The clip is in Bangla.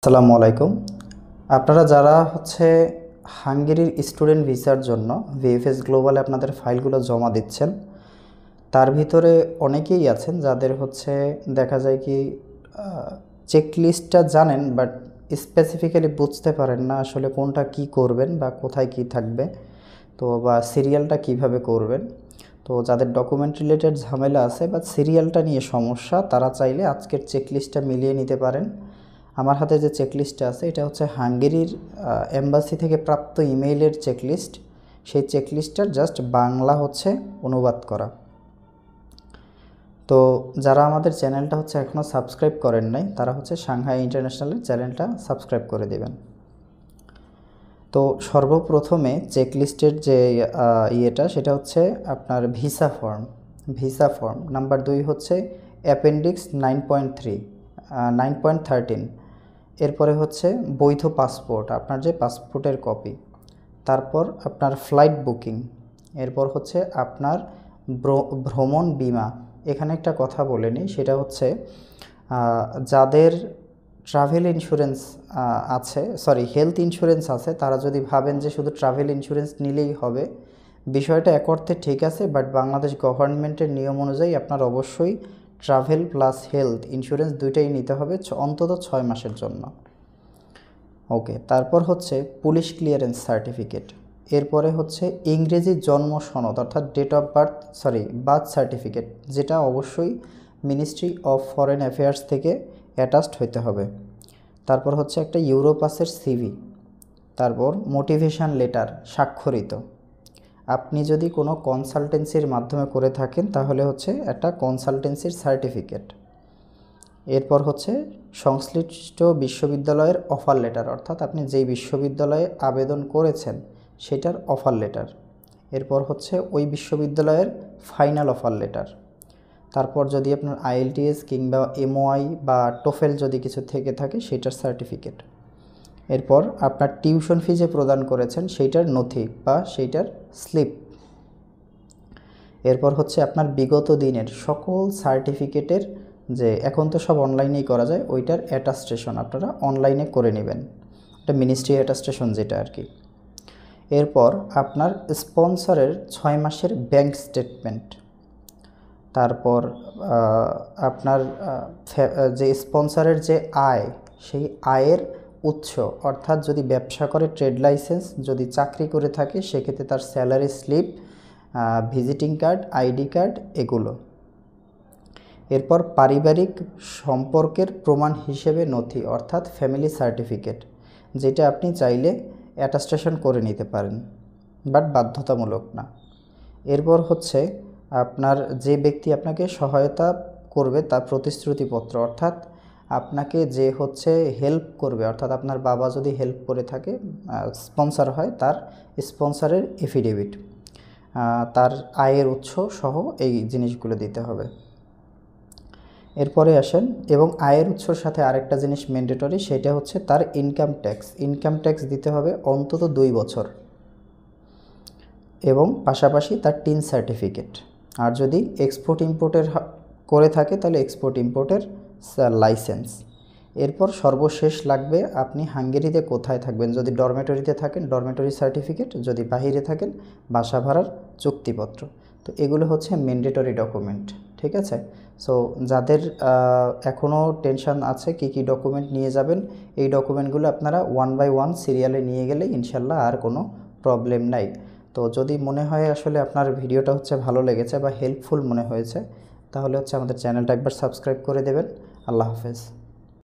আসসালামু আলাইকুম। আপনারা যারা হাঙ্গেরির স্টুডেন্ট ভিসার জন্য ভিএফএস গ্লোবালে আপনাদের ফাইলগুলো জমা দিচ্ছেন, তার ভিতরে অনেকেই আছেন যাদের দেখা যায় কি চেকলিস্টটা জানেন বাট স্পেসিফিক্যালি বুঝতে পারেন না আসলে কোনটা কি করবেন বা কোথায় কি থাকবে, তো বা সিরিয়ালটা কিভাবে করবেন। তো যাদের ডকুমেন্ট রিলেটেড ঝামেলা আছে বা সিরিয়ালটা নিয়ে সমস্যা, তারা চাইলে আজকের চেকলিস্টটা মিলিয়ে নিতে পারেন। আমার হাতে যে চেকলিস্টটা আছে এটা হাঙ্গেরির এম্বাসি থেকে প্রাপ্ত ইমেইলের চেকলিস্ট। সেই চেকলিস্টটার জাস্ট বাংলা অনুবাদ করা। তো যারা আমাদের চ্যানেলটা এখনও সাবস্ক্রাইব করেন নাই, তারা সাংহাই ইন্টারন্যাশনালের চ্যানেলটা সাবস্ক্রাইব করে দেবেন। তো সর্বপ্রথমে চেকলিস্টের যে ইয়েটা সেটা আপনার ভিসা ফর্ম নাম্বার 2 অ্যাপেন্ডিক্স 9.3 9.13। এরপরে বৈধ পাসপোর্ট, আপনার যে পাসপোর্টের কপি। তারপর আপনার ফ্লাইট বুকিং। এরপর আপনার ভ্রমণ বিমা। এখানে একটা কথা বলে নিই, সেটা যাদের ট্রাভেল ইন্স্যুরেন্স আছে, হেলথ ইন্স্যুরেন্স আছে, তারা যদি ভাবেন যে শুধু ট্রাভেল ইন্স্যুরেন্স নিলেই হবে, বিষয়টা এক অর্থে ঠিক আছে, বাট বাংলাদেশ গভর্নমেন্টের নিয়ম অনুযায়ী আপনার অবশ্যই ট্রাভেল প্লাস হেলথ ইন্স্যুরেন্স দুইটাই নিতে হবে অন্তত 6 মাসের জন্য। ওকে, তারপর পুলিশ ক্লিয়ারেন্স সার্টিফিকেট। এরপরে ইংরেজি জন্ম সনদ অর্থাৎ ডেট অফ বার্থ সার্টিফিকেট, যেটা অবশ্যই মিনিস্ট্রি অফ ফরেন অ্যাফেয়ার্স থেকে অ্যাটাচড হইতে হবে। তারপর একটা ইউরোপাসের সিভি। তারপর মোটিভেশন লেটার স্বাক্ষরিত। আপনি যদি কোনো কনসালটেন্সির মাধ্যমে করে থাকেন তাহলে একটা কনসালটেন্সির সার্টিফিকেট। এরপর সংশ্লিষ্ট বিশ্ববিদ্যালয়ের অফার লেটার, অর্থাৎ আপনি যেই বিশ্ববিদ্যালয়ে আবেদন করেছেন সেটার অফার লেটার। এরপর ওই বিশ্ববিদ্যালয়ের ফাইনাল অফার লেটার। তারপর যদি আপনার আইএলটিএস কিংবা এমওআই বা টোফেল যদি কিছু থেকে থাকে সেটার সার্টিফিকেট। এরপর আপনার টিউশন ফি যে প্রদান করেছেন সেইটার নথি বা সেইটার স্লিপ। এরপর আপনার বিগত দিনের সকল সার্টিফিকেটের, যে এখন তো সব অনলাইনেই করা যায়, ওইটার অ্যাটাস্টেশন আপনারা অনলাইনে করে নেবেন, এটা মিনিস্ট্রি অ্যাটাস্টেশন যেটা আর কি। এরপর আপনার স্পন্সরের 6 মাসের ব্যাংক স্টেটমেন্ট। তারপর আপনার যে স্পন্সরের যে আয়, সেই আয়ের উৎস, অর্থাৎ যদি ব্যবসা করে ট্রেড লাইসেন্স, যদি চাকরি করে থাকে সেক্ষেত্রে তার salary slip, visiting card, ID card, এগুলো। এরপর পারিবারিক সম্পর্কের প্রমাণ হিসেবে নথি, অর্থাৎ ফ্যামিলি সার্টিফিকেট, যেটা আপনি চাইলে অ্যাটাস্টেশন করে নিতে পারেন বাট বাধ্যতামূলক না। এরপর আপনার যে ব্যক্তি আপনাকে সহায়তা করবে তার প্রতিশ্রুতিপত্র, অর্থাৎ আপনাকে যে হেল্প করবে, অর্থাৎ আপনার বাবা যদি হেল্প করে থাকে, স্পন্সর হয়, তার স্পন্সরের এফিডেভিট, তার আয়ের উৎস সহ এই জিনিসগুলো দিতে হবে। এরপরে আসেন, এবং আয়ের উৎসর সাথে আরেকটা জিনিস ম্যান্ডেটরি, সেটা তার ইনকাম ট্যাক্স দিতে হবে অন্তত 2 বছর, এবং পাশাপাশি তার টিন সার্টিফিকেট। আর যদি এক্সপোর্ট ইম্পোর্টের করে থাকে তাহলে এক্সপোর্ট ইম্পোর্টের লাইসেন্স। এরপর সর্বশেষ লাগবে আপনি হাঙ্গেরিতে কোথায় থাকবেন, যদি ডরমেটরিতে থাকেন ডরমেটরি সার্টিফিকেট, যদি বাহিরে থাকেন বাসা ভাড়ার চুক্তিপত্র। তো এগুলো ম্যান্ডেটরি ডকুমেন্ট, ঠিক আছে। সো যাদের এখনও টেনশন আছে কি কি ডকুমেন্ট নিয়ে যাবেন, এই ডকুমেন্টগুলো আপনারা 1 বাই 1 সিরিয়ালে নিয়ে গেলে ইনশাল্লাহ আর কোনো প্রবলেম নাই। তো যদি মনে হয় আসলে আপনার ভিডিওটা ভালো লেগেছে বা হেল্পফুল মনে হয়েছে, তাহলে আমাদের চ্যানেলটা একবার সাবস্ক্রাইব করে দেবেন। আল্লাহ হাফেজ।